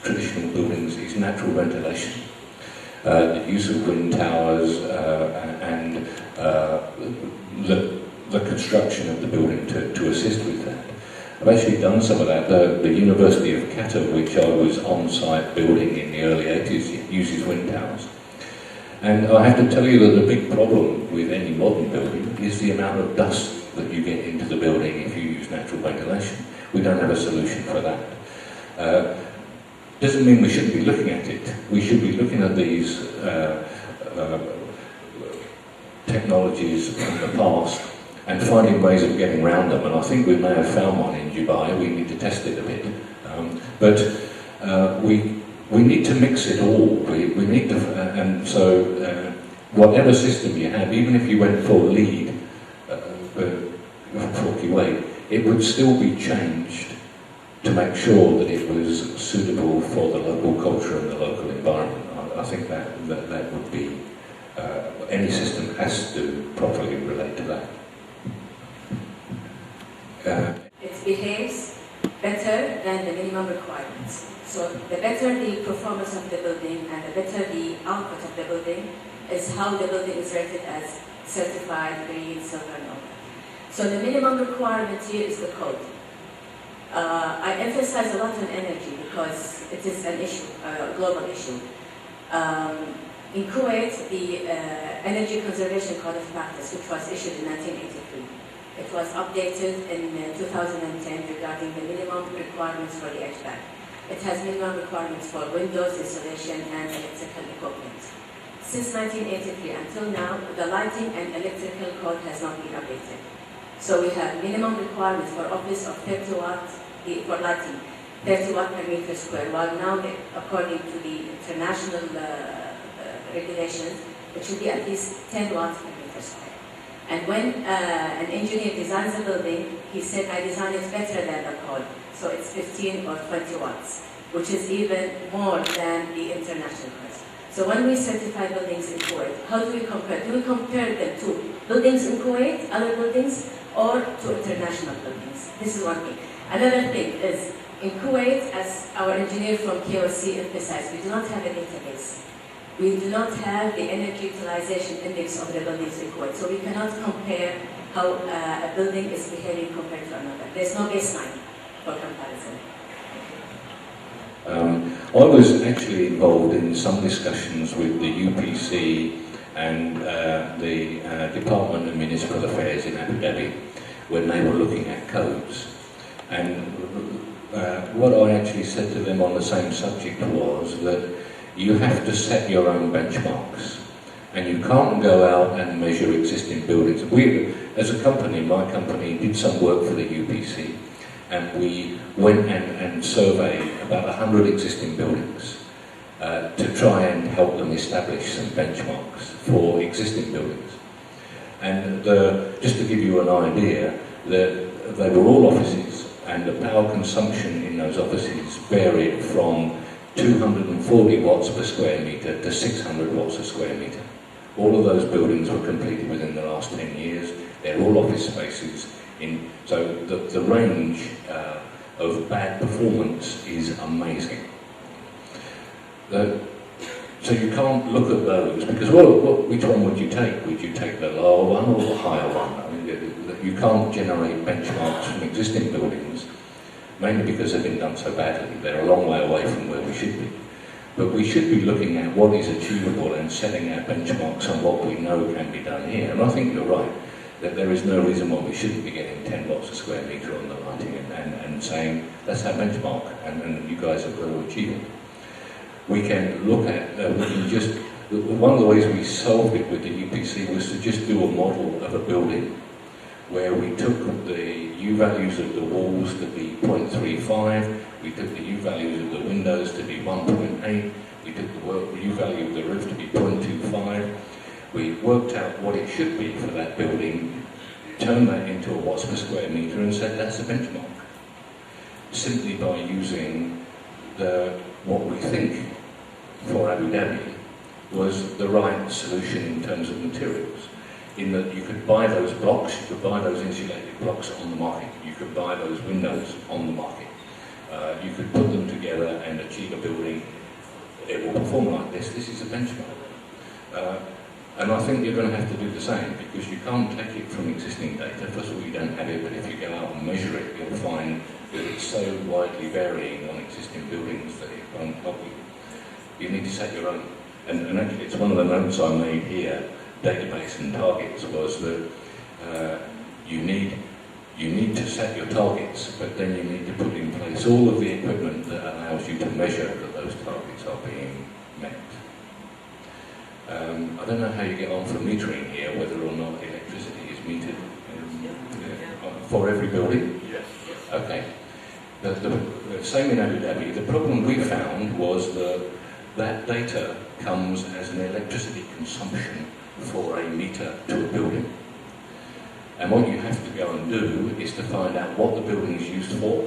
traditional buildings is natural ventilation. The use of wind towers and the construction of the building to assist with that. I've actually done some of that. The University of Qatar, which I was on-site building in the early 80s, uses wind towers. And I have to tell you that the big problem with any modern building is the amount of dust that you get into the building if you use natural ventilation. We don't have a solution for that. Doesn't mean we shouldn't be looking at it. We should be looking at these technologies from the past and finding ways of getting around them. And I think we may have found one in Dubai. We need to test it a bit. But we need to mix it all. We need to, and so whatever system you have, even if you went for LEED, for Kuwait, it would still be changed to make sure that it was suitable for the local culture and the local environment. I think that would be, any system has to properly relate to that. It behaves better than the minimum requirements. So the better the performance of the building and the better the output of the building is how the building is rated as certified, green, silver, and all that. So the minimum requirement here is the code. I emphasize a lot on energy because it is an issue, a global issue. In Kuwait, the Energy Conservation Code of Practice, which was issued in 1983, it was updated in 2010 regarding the minimum requirements for the HVAC. It has minimum requirements for windows, insulation, and electrical equipment. Since 1983 until now, the lighting and electrical code has not been updated. So we have minimum requirements for office of 30 watts for lighting, 30 watt per meter square, while now, according to the international regulations, it should be at least 10 watts per meter square. And when an engineer designs a building, he said, I design it better than the code. So it's 15 or 20 watts, which is even more than the international codes. So when we certify buildings in Kuwait, how do we compare? Do we compare them to buildings in Kuwait, other buildings, or to international buildings? This is one thing. Another thing is, in Kuwait, as our engineer from KOC emphasized, we do not have a database. We do not have the energy utilization index of the buildings in Kuwait, so we cannot compare how a building is behaving compared to another. There's no baseline for comparison. I was actually involved in some discussions with the UPC and the Department of Municipal Affairs in Abu Dhabi when they were looking at codes. And what I actually said to them on the same subject was that you have to set your own benchmarks, and you can't go out and measure existing buildings. We, as a company, my company, did some work for the UPC, and we went and surveyed about 100 existing buildings to try and help them establish some benchmarks for existing buildings. And just to give you an idea, they were all offices, and the power consumption in those offices varied from 240 watts per square metre to 600 watts a square metre. All of those buildings were completed within the last 10 years. They're all office spaces. So the range of bad performance is amazing. So you can't look at those, because which one would you take? Would you take the lower one or the higher one? I mean, you can't generate benchmarks from existing buildings, mainly because they've been done so badly. They're a long way away from where we should be. But we should be looking at what is achievable and setting our benchmarks on what we know can be done here. And I think you're right, that there is no reason why we shouldn't be getting 10 watts a square metre on the lighting and saying, that's our benchmark, and you guys have got to achieve it. We can look at, one of the ways we solved it with the UPC was to just do a model of a building where we took the U values of the walls to be 0.35, we took the U values of the windows to be 1.8, we took the U value of the roof to be 0.25, we worked out what it should be for that building, turned that into a watts per square metre and said that's a benchmark. Simply by using what we think for Abu Dhabi was the right solution in terms of materials. In that you could buy those blocks, you could buy those insulated blocks on the market, you could buy those windows on the market. You could put them together and achieve a building. It will perform like this. This is a benchmark. And I think you're going to have to do the same, because you can't take it from existing data. First of all, you don't have it, but if you go out and measure it, you'll find that it's so widely varying on existing buildings that it won't help you. You need to set your own. And actually, it's one of the notes I made here, database and targets, was that you need to set your targets, but then you need to put in place all of the equipment that allows you to measure that those targets are being met. I don't know how you get on for metering here, whether or not electricity is metered for every building. Yes. Okay. The same in Abu Dhabi. The problem we found was that data comes as an electricity consumption for a meter to a building. And what you have to go and do is to find out what the building is used for,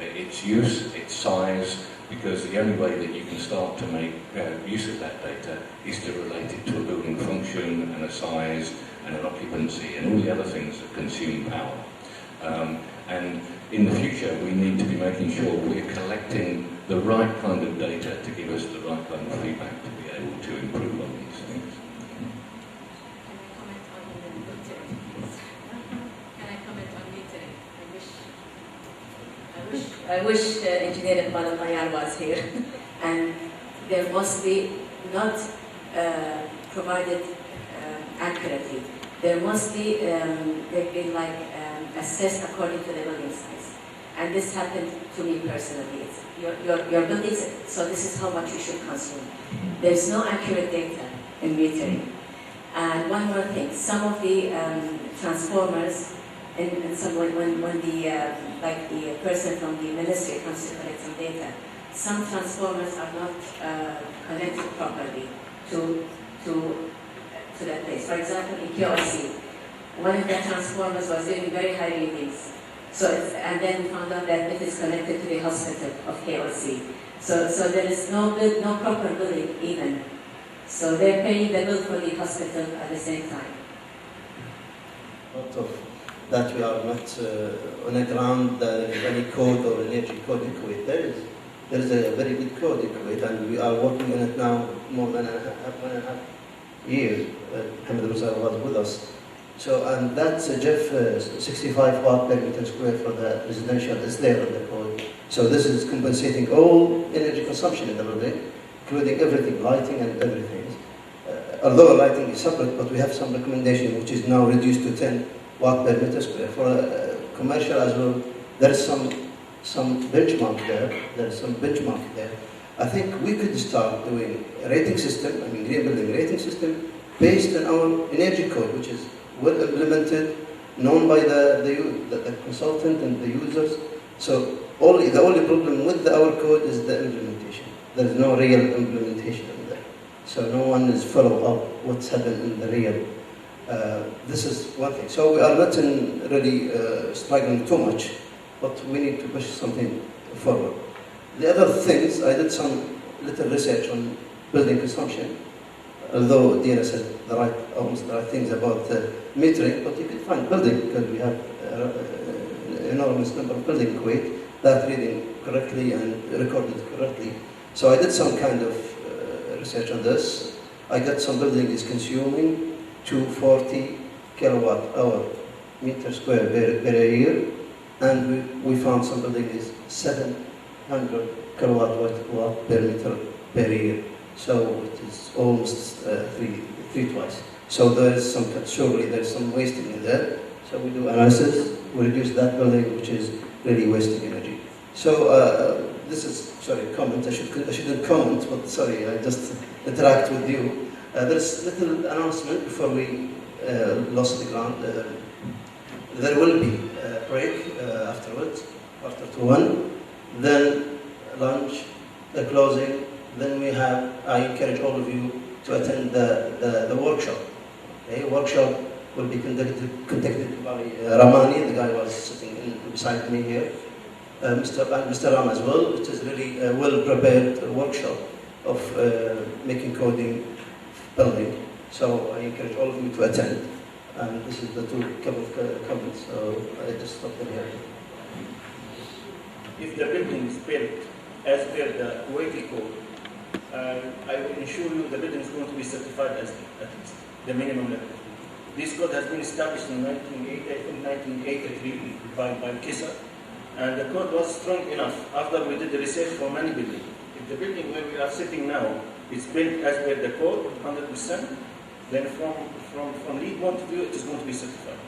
its use, its size, because the only way that you can start to make use of that data is to relate it to a building function and a size and an occupancy and all the other things that consume power. And in the future, we need to be making sure we're collecting the right kind of data to give us the right kind of feedback to be able to improve on these things. I wish Engineer Iqbal Al-Tayyar was here, and they're mostly not provided accurately. They're mostly, they've been like assessed according to the building size. And this happened to me personally. It's your buildings, so this is how much you should consume. There's no accurate data in metering. And one more thing, some of the transformers, and some when the like the person from the ministry comes to collect some data, some transformers are not connected properly to that place. For example, in KOC, one of the transformers was doing very high readings. So and then we found out that it is connected to the hospital of KOC. So there is no proper billing even. So they're paying the bill for the hospital at the same time. Lot of that we are not on the ground, any code or energy code in Kuwait. There is a very good code in Kuwait, and we are working on it now more than 1.5 years. Hamid Rizal was with us. So, and that's a GEF 65 watt per meter square for the residential is there in the code. So this is compensating all energy consumption in the building, including everything, lighting and everything. Although lighting is separate, but we have some recommendation which is now reduced to 10 watt per meter square. For commercial as well, there is some benchmark there. There is some benchmark there. I think we could start doing a rating system, I mean green building rating system, based on our energy code, which is well implemented, known by the consultant and the users. So the only problem with our code is the implementation. There is no real implementation in there. So no one is follow up what's happened in the real. This is one thing. So we are not really struggling too much, but we need to push something forward. The other things, I did some little research on building consumption, although Dina said almost the right things about metering, but you can find building, because we have an enormous number of buildings in Kuwait that reading correctly and recorded correctly. So I did some kind of research on this. I got some building is consuming 240 kilowatt hour meter square per year, and we found some building is 700 kilowatt watt per meter per year. So it is almost three twice. So there is surely there is some wasting in there. So we do analysis, we reduce that building which is really wasting energy. So this is, sorry, comment, I shouldn't comment, but sorry, I just interact with you. There's a little announcement before we lost the ground. There will be a break afterwards, after 1, then lunch, the closing, then we have, I encourage all of you to attend the workshop. Okay? Workshop will be conducted by Ramani, the guy was sitting beside me here, Mr. Ram as well. It is really a well-prepared workshop of making coding building. So I encourage all of you to attend. And this is the two couple of comments, so I just stop them here. if the building is built as per the Kuwaiti code, I will ensure you the building is going to be certified as at least the minimum level. This code has been established in 1983 by KISA, and the code was strong enough after we did the research for many buildings. If the building where we are sitting now is built as per the code 100%, then from lead point of view it is going to be certified.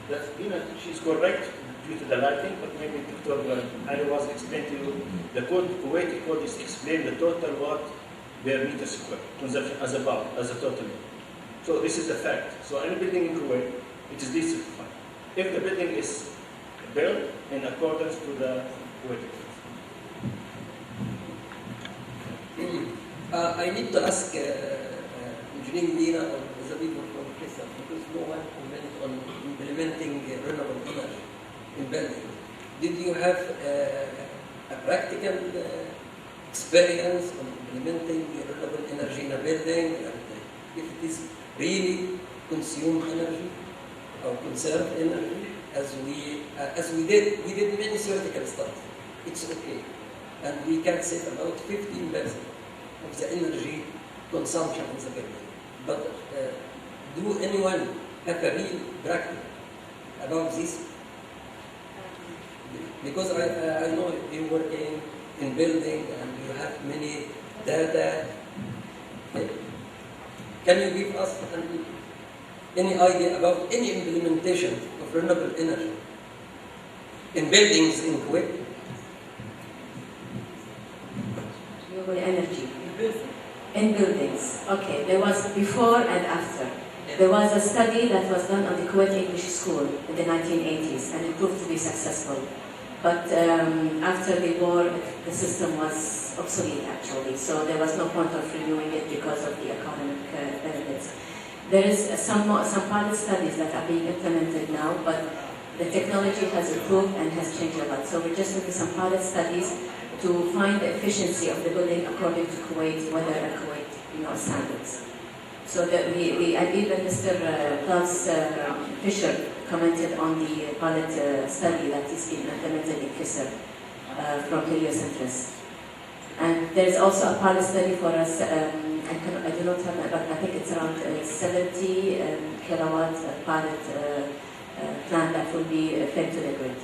That's, she's correct due to the lighting, but maybe Dr. Ali was explained to you, the code, Kuwaiti code is explained the total watt per meter square consumption as a bulk, as a total. So this is the fact. So any building in Kuwait, it is decertified. If the building is built in accordance to the Kuwaiti code. I need to ask Engineer Dina or the people from KISA, because no one commented on implementing renewable energy in buildings. Did you have a practical experience on implementing renewable energy in a building? And if it is really consume energy or conserve energy, as we did many theoretical studies. It's okay, and we can save about 15% of the energy consumption in the building. But do anyone have a real practice about this? Because I know you work in building and you have many data. Can you give us any idea about any implementation of renewable energy in buildings in Kuwait? Renewable energy. In buildings. Okay, there was before and after. There was a study that was done on the Kuwait English School in the 1980s, and it proved to be successful. But after the war, the system was obsolete actually, so there was no point of renewing it because of the economic benefits. There is some pilot studies that are being implemented now, but the technology has improved and has changed a lot. So we're just doing some pilot studies to find the efficiency of the building according to Kuwait weather and Kuwait standards. So that and even Mr. Klaus Fischer commented on the pilot study that is being implemented in KISA from Heliocentris. And there's also a pilot study for us, I do not have that, but I think it's around 70 kilowatt pilot plant that will be fed to the grid.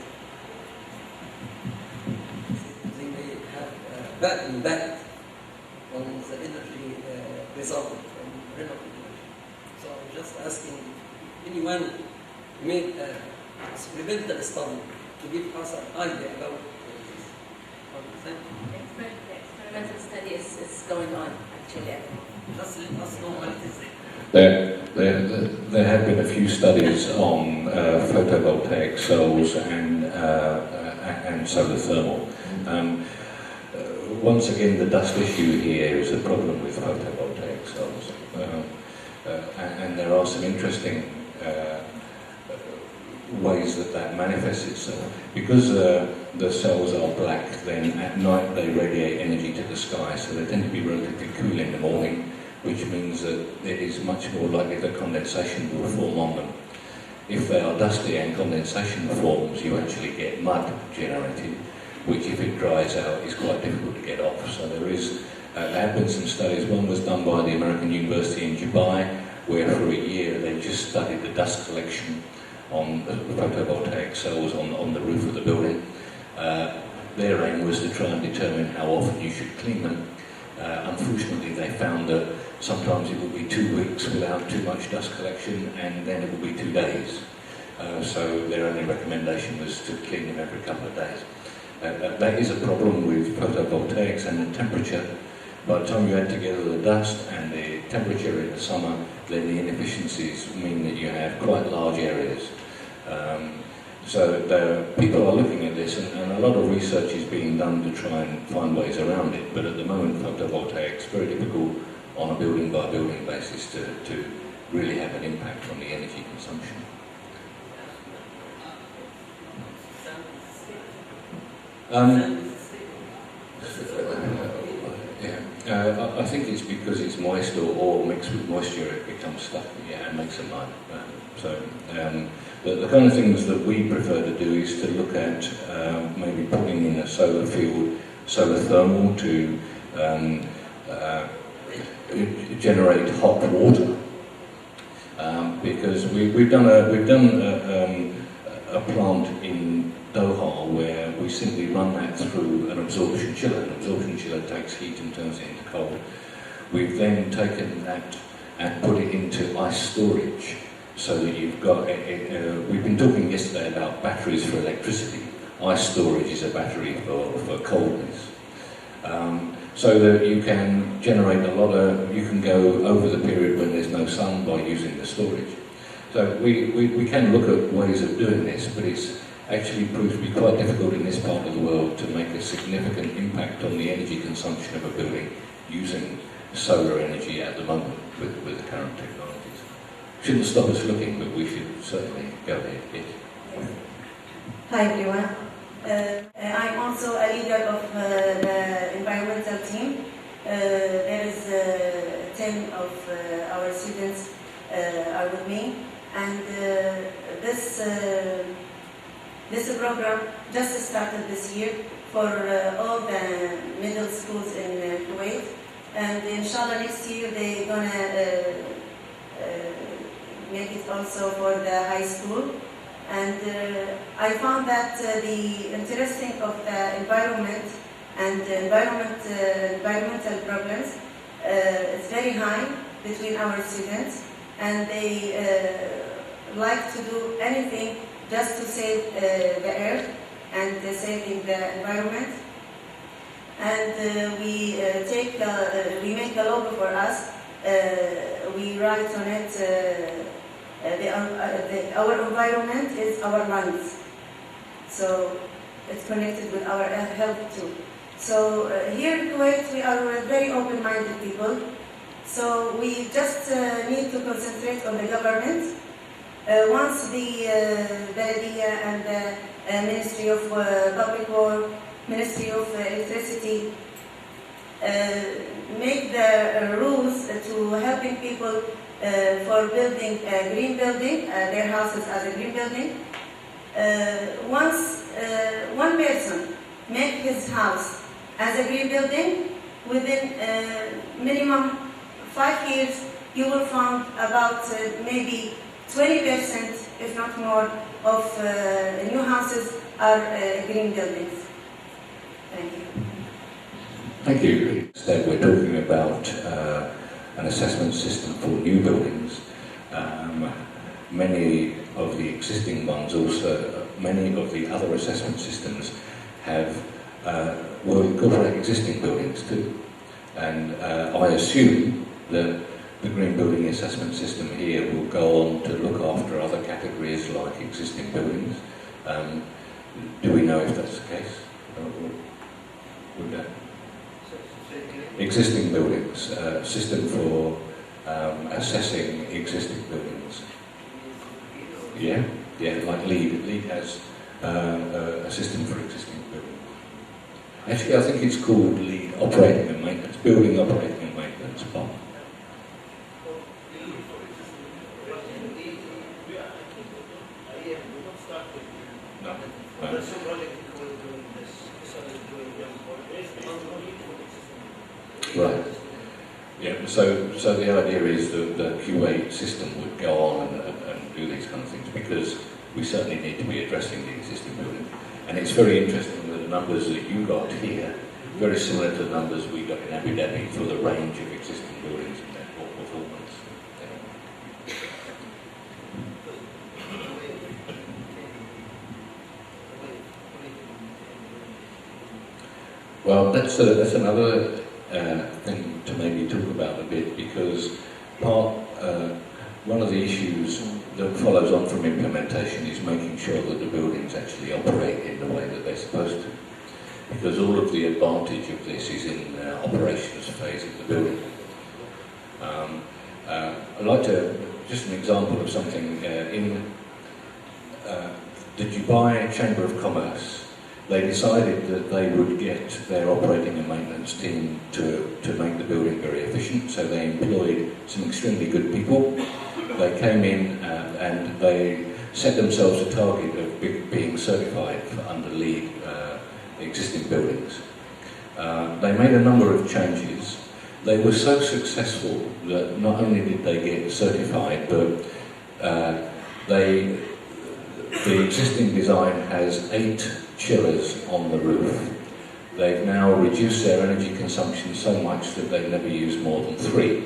They may have bad impact on the energy resulting from renewable energy. So I'm just asking anyone made a experimental study to give us an idea about this. The experimental study is going on actually. Just let us know what it is. There have been a few studies on photovoltaic cells and solar thermal. Once again, the dust issue here is a problem with photovoltaic cells, and there are some interesting ways that manifests itself. Because the cells are black, then at night they radiate energy to the sky, so they tend to be relatively cool in the morning, which means that it is much more likely that condensation will form on them. If they are dusty and condensation forms, you actually get mud generated, which if it dries out is quite difficult to get off. So there have been some studies. One was done by the American University in Dubai, where for a year they just studied the dust collection on the photovoltaic cells on the roof of the building. Their aim was to try and determine how often you should clean them. Unfortunately, they found that sometimes it would be 2 weeks without too much dust collection, and then it would be 2 days. So their only recommendation was to clean them every couple of days. That is a problem with photovoltaics and the temperature. By the time you add together the dust and the temperature in the summer, then the inefficiencies mean that you have quite large areas. So people are looking at this, and a lot of research is being done to try and find ways around it. But at the moment, photovoltaics very difficult on a building by building basis to really have an impact on the energy consumption. I think it's because it's moist or mixed with moisture, it becomes stuck, and makes a mud. The kind of things that we prefer to do is to look at maybe putting in a solar field, solar thermal to generate hot water. Because we've done a plant in Doha where we simply run that through an absorption chiller. An absorption chiller takes heat and turns it into cold. We've then taken that and put it into ice storage, so that you've got, we've been talking yesterday about batteries for electricity. Ice storage is a battery for coldness. So that you can generate a lot of, you can go over the period when there's no sun by using the storage. So we can look at ways of doing this, but it's actually proved to be quite difficult in this part of the world to make a significant impact on the energy consumption of a building using solar energy at the moment with the current technologies. Shouldn't stop us looking, but we should certainly go ahead. Yes. Hi everyone. I'm also a leader of the environmental team. There is 10 of our students are with me, and this program just started this year for all the middle schools in Kuwait, and inshallah next year they're gonna make it also for the high school. And I found that the interesting of the environment and environmental problems is very high between our students, and they like to do anything just to save the earth and saving the environment. And we make a logo for us. We write on it. Our environment is our lungs, so it's connected with our health too. So here in Kuwait, we are very open-minded people, so we just need to concentrate on the government. Once the Baladiya and the Ministry of Public Works, Ministry of Electricity make the rules to helping people for building a green building, their houses as a green building. Once one person make his house as a green building, within minimum 5 years, you will find about maybe 20%, if not more, of new houses are green buildings. Thank you. Thank you. Instead, we're talking about an assessment system for new buildings. Many of the existing ones also, many of the other assessment systems will incorporate existing buildings too. And I assume that the Green Building Assessment System here will go on to look after other categories like existing buildings. Do we know if that's the case? Would that? Existing buildings, system for assessing existing buildings. Yeah, like LEED. LEED has a system for existing buildings. Actually, I think it's called LEED Operating and Maintenance, Building Operating and Maintenance. Right. Yeah. So the idea is that the QA system would go on and do these kind of things, because we certainly need to be addressing the existing building. And it's very interesting that the numbers that you got here, very similar to the numbers we got in Abu Dhabi for the range of existing buildings and their poor performance. Well, that's another thing to maybe talk about a bit, because one of the issues that follows on from implementation is making sure that the buildings actually operate in the way that they're supposed to, because all of the advantage of this is in the operations phase of the building. I'd like to, just an example of something, in the Dubai Chamber of Commerce, they decided that they would get their operating and maintenance team to make the building very efficient, so they employed some extremely good people. They came in and they set themselves a target of being certified under LEED existing buildings. They made a number of changes. They were so successful that not only did they get certified, but the existing design has 8 chillers on the roof. They've now reduced their energy consumption so much that they never use more than 3,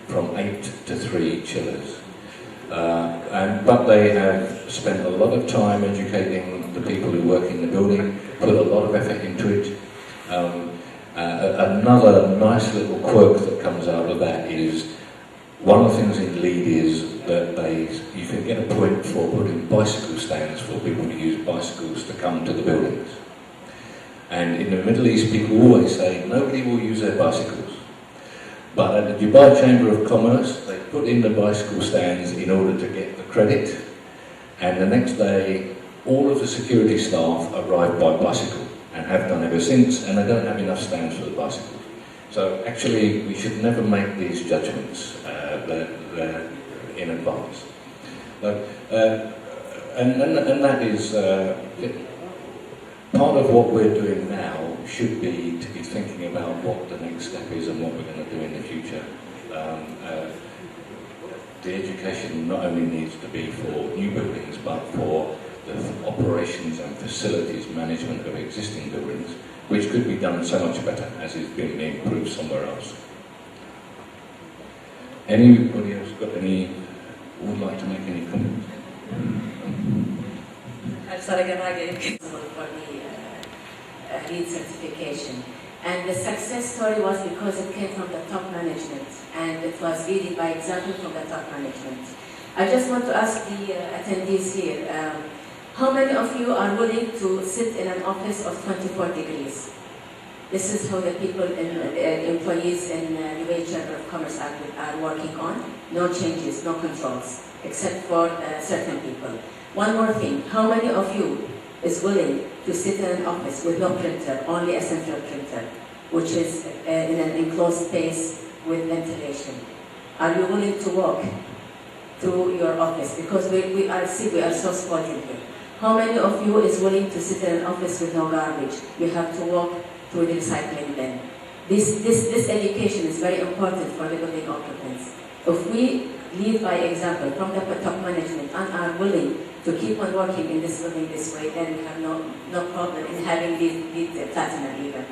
from 8 to 3 chillers. But they have spent a lot of time educating the people who work in the building, put a lot of effort into it. Another nice little quirk that comes out of that is, one of the things in LEED is that you can get a point for putting bicycle stands for people to use bicycles to come to the buildings. And in the Middle East, people always say nobody will use their bicycles. But at the Dubai Chamber of Commerce, they put in the bicycle stands in order to get the credit. And the next day, all of the security staff arrive by bicycle and have done ever since, and they don't have enough stands for the bicycles. So actually, we should never make these judgments in advance. And that is part of what we're doing now should be to be thinking about what the next step is and what we're going to do in the future. The education not only needs to be for new buildings, but for the operations and facilities management of existing buildings, which could be done so much better as it's been improved somewhere else. Anybody else would like to make any comments? For the LEED certification. And the success story was because it came from the top management, and it was leading by example from the top management. I just want to ask the attendees here, how many of you are willing to sit in an office of 24 degrees? This is how the people, employees in the Dubai Chamber of Commerce are working on. No changes, no controls, except for certain people. One more thing, how many of you is willing to sit in an office with no printer, only a central printer, which is in an enclosed space with ventilation? Are you willing to walk through your office? Because we are so spoiled here. How many of you is willing to sit in an office with no garbage? You have to walk through the recycling bin. This education is very important for the building occupants. If we lead by example from the top management and are willing to keep on working in this building this way, then we have no problem in having the platinum even.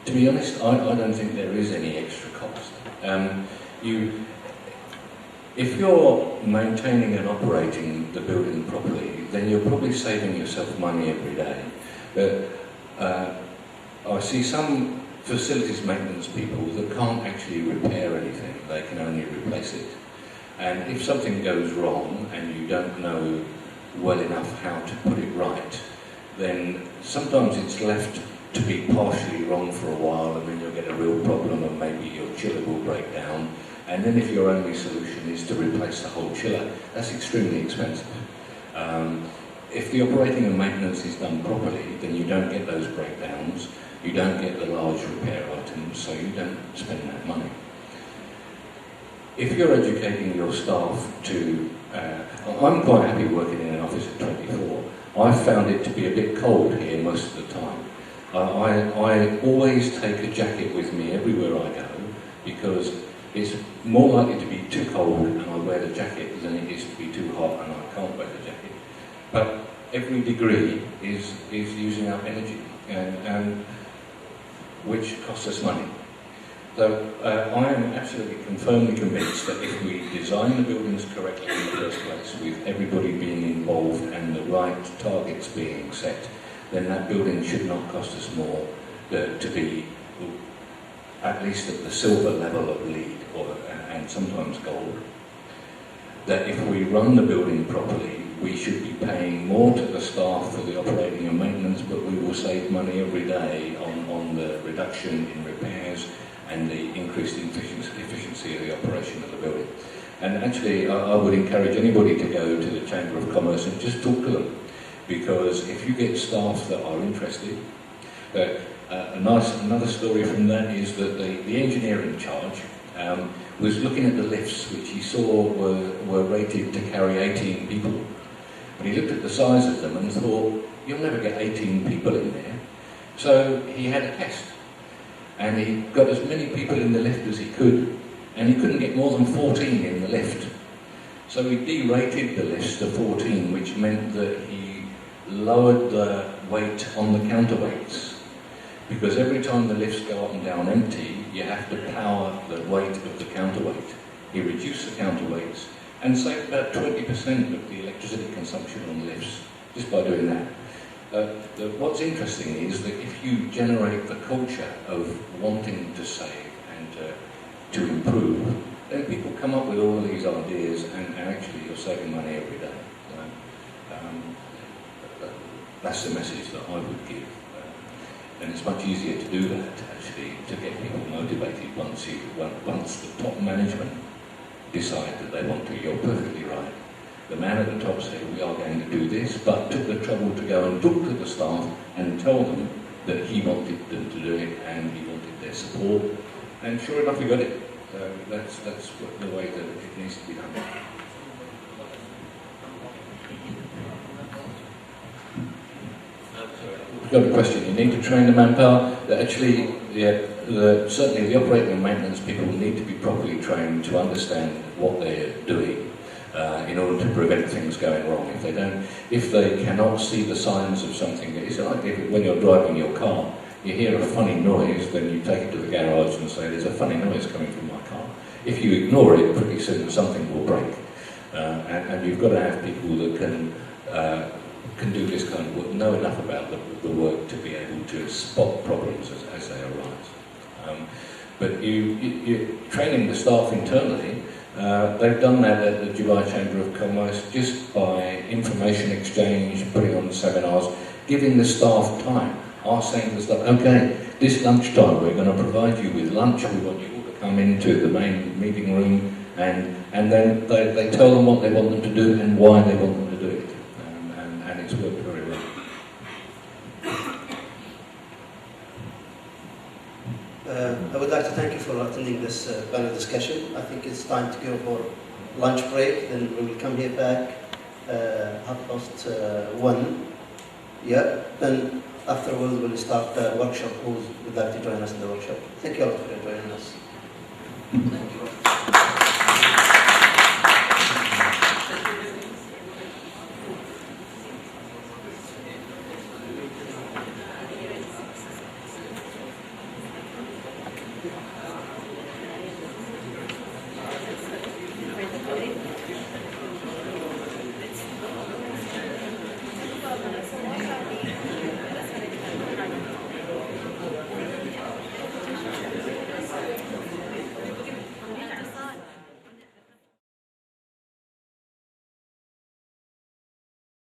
To be honest, I don't think there is any extra cost. If you're maintaining and operating the building properly, then you're probably saving yourself money every day. But I see some facilities maintenance people that can't actually repair anything, they can only replace it. And if something goes wrong and you don't know well enough how to put it right, then sometimes it's left to be partially wrong for a while, and then you'll get a real problem and maybe your chiller will break down. And then if your only solution is to replace the whole chiller, that's extremely expensive. If the operating and maintenance is done properly, then you don't get those breakdowns, you don't get the large repair items, so you don't spend that money. If you're educating your staff to... I'm quite happy working in an office at 24. I've found it to be a bit cold here most of the time. I always take a jacket with me everywhere I go, because it's more likely to be too cold and I wear the jacket than it is to be too hot and I can't wear the jacket. But every degree is using up energy, and which costs us money. So I am absolutely firmly convinced that if we design the buildings correctly in the first place, with everybody being involved and the right targets being set, then that building should not cost us more to be at least at the silver level of LEED, and sometimes gold. That if we run the building properly, we should be paying more to the staff for the operating and maintenance, but we will save money every day on the reduction in repairs and the increased efficiency of the operation of the building. And actually, I would encourage anybody to go to the Chamber of Commerce and just talk to them, because if you get staff that are interested, Another story from that is that the engineer in charge was looking at the lifts, which he saw were rated to carry 18 people. And he looked at the size of them and thought, you'll never get 18 people in there. So he had a test. And he got as many people in the lift as he could, and he couldn't get more than 14 in the lift. So he derated the lifts to 14, which meant that he lowered the weight on the counterweights. Because every time the lifts go up and down empty, you have to power the weight of the counterweight. He reduced the counterweights and saved about 20% of the electricity consumption on lifts, just by doing that. What's interesting is that if you generate the culture of wanting to save and to improve, then people come up with all these ideas, and actually you're saving money every day. That's the message that I would give. And it's much easier to do that, actually, to get people motivated once the top management decide that they want to. You're perfectly right. The man at the top said, we are going to do this, but took the trouble to go and talk to the staff and tell them that he wanted them to do it and he wanted their support. And sure enough, we got it. That's the way that it needs to be done. We've got a question. You need to train the manpower. Actually, certainly the operating and maintenance people need to be properly trained to understand what they're doing. In order to prevent things going wrong. If they cannot see the signs of something, it's like when you're driving your car, you hear a funny noise, then you take it to the garage and say, there's a funny noise coming from my car. If you ignore it, pretty soon something will break. And you've got to have people that can do this kind of work, know enough about the work to be able to spot problems as they arise. But you're training the staff internally. They've done that at the Dubai Chamber of Commerce just by information exchange, putting on seminars, giving the staff time, saying to the staff, okay, this lunchtime we're going to provide you with lunch, we want you all to come into the main meeting room, and then they tell them what they want them to do and why they want them to do it, and it's worked very well. I would like to thank you for attending this panel discussion. I think it's time to go for lunch break, then we will come here back 1:30. Yeah, then afterwards we'll start the workshop. Who would like to join us in the workshop? Thank you all for joining us.